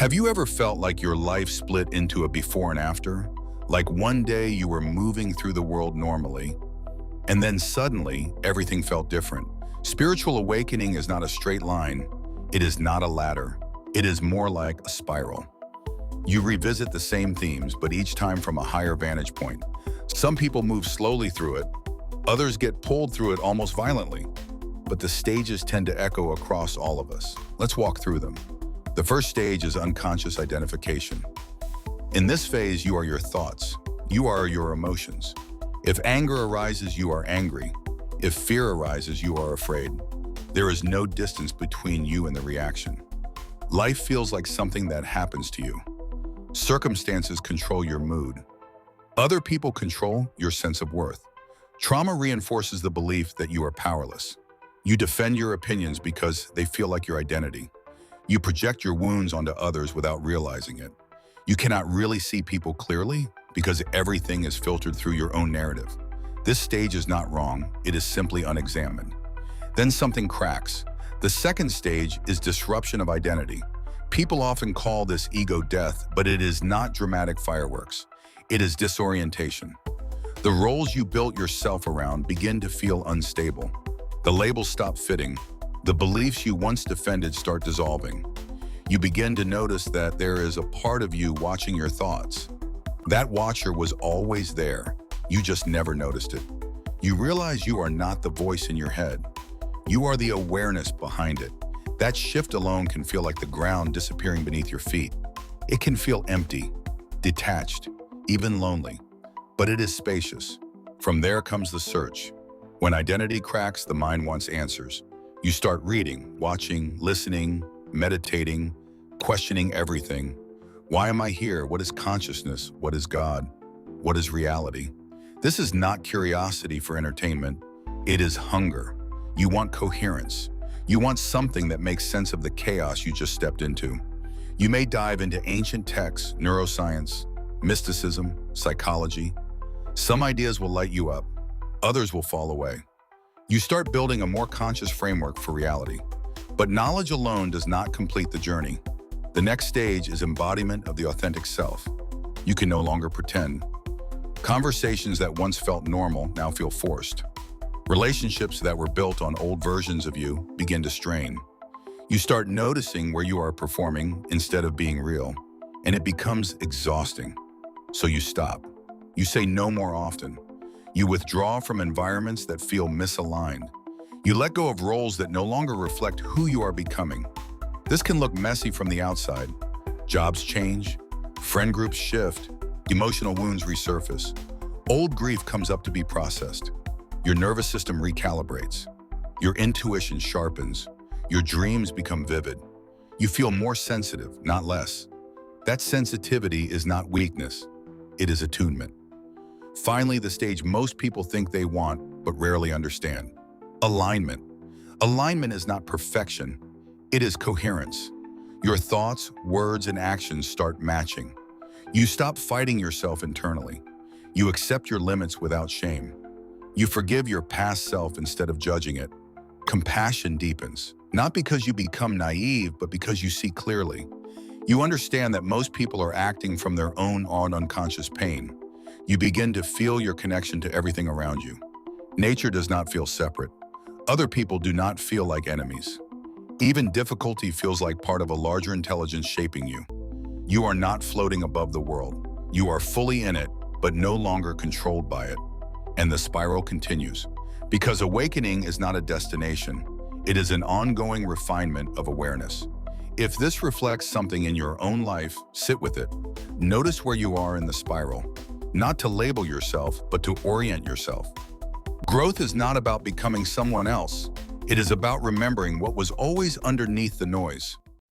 Have you ever felt like your life split into a before and after? Like one day you were moving through the world normally, and then suddenly everything felt different. Spiritual awakening is not a straight line. It is not a ladder. It is more like a spiral. You revisit the same themes, but each time from a higher vantage point. Some people move slowly through it. Others get pulled through it almost violently. But the stages tend to echo across all of us. Let's walk through them. The first stage is unconscious identification. In this phase, you are your thoughts. You are your emotions. If anger arises, you are angry. If fear arises, you are afraid. There is no distance between you and the reaction. Life feels like something that happens to you. Circumstances control your mood. Other people control your sense of worth. Trauma reinforces the belief that you are powerless. You defend your opinions because they feel like your identity. You project your wounds onto others without realizing it. You cannot really see people clearly because everything is filtered through your own narrative. This stage is not wrong, it is simply unexamined. Then something cracks. The second stage is disruption of identity. People often call this ego death, but it is not dramatic fireworks. It is disorientation. The roles you built yourself around begin to feel unstable. The labels stop fitting. The beliefs you once defended start dissolving. You begin to notice that there is a part of you watching your thoughts. That watcher was always there. You just never noticed it. You realize you are not the voice in your head. You are the awareness behind it. That shift alone can feel like the ground disappearing beneath your feet. It can feel empty, detached, even lonely, but it is spacious. From there comes the search. When identity cracks, the mind wants answers. You start reading, watching, listening, meditating, questioning everything. Why am I here? What is consciousness? What is God? What is reality? This is not curiosity for entertainment. It is hunger. You want coherence. You want something that makes sense of the chaos you just stepped into. You may dive into ancient texts, neuroscience, mysticism, psychology. Some ideas will light you up. Others will fall away. You start building a more conscious framework for reality. But knowledge alone does not complete the journey. The next stage is embodiment of the authentic self. You can no longer pretend. Conversations that once felt normal now feel forced. Relationships that were built on old versions of you begin to strain. You start noticing where you are performing instead of being real, and it becomes exhausting. So you stop. You say no more often. You withdraw from environments that feel misaligned. You let go of roles that no longer reflect who you are becoming. This can look messy from the outside. Jobs change, friend groups shift, emotional wounds resurface. Old grief comes up to be processed. Your nervous system recalibrates. Your intuition sharpens. Your dreams become vivid. You feel more sensitive, not less. That sensitivity is not weakness. It is attunement. Finally, the stage most people think they want, but rarely understand. Alignment. Alignment is not perfection. It is coherence. Your thoughts, words, and actions start matching. You stop fighting yourself internally. You accept your limits without shame. You forgive your past self instead of judging it. Compassion deepens, not because you become naive, but because you see clearly. You understand that most people are acting from their own unconscious pain. You begin to feel your connection to everything around you. Nature does not feel separate. Other people do not feel like enemies. Even difficulty feels like part of a larger intelligence shaping you. You are not floating above the world. You are fully in it, but no longer controlled by it. And the spiral continues. Because awakening is not a destination. It is an ongoing refinement of awareness. If this reflects something in your own life, sit with it. Notice where you are in the spiral. Not to label yourself, but to orient yourself. Growth is not about becoming someone else. It is about remembering what was always underneath the noise.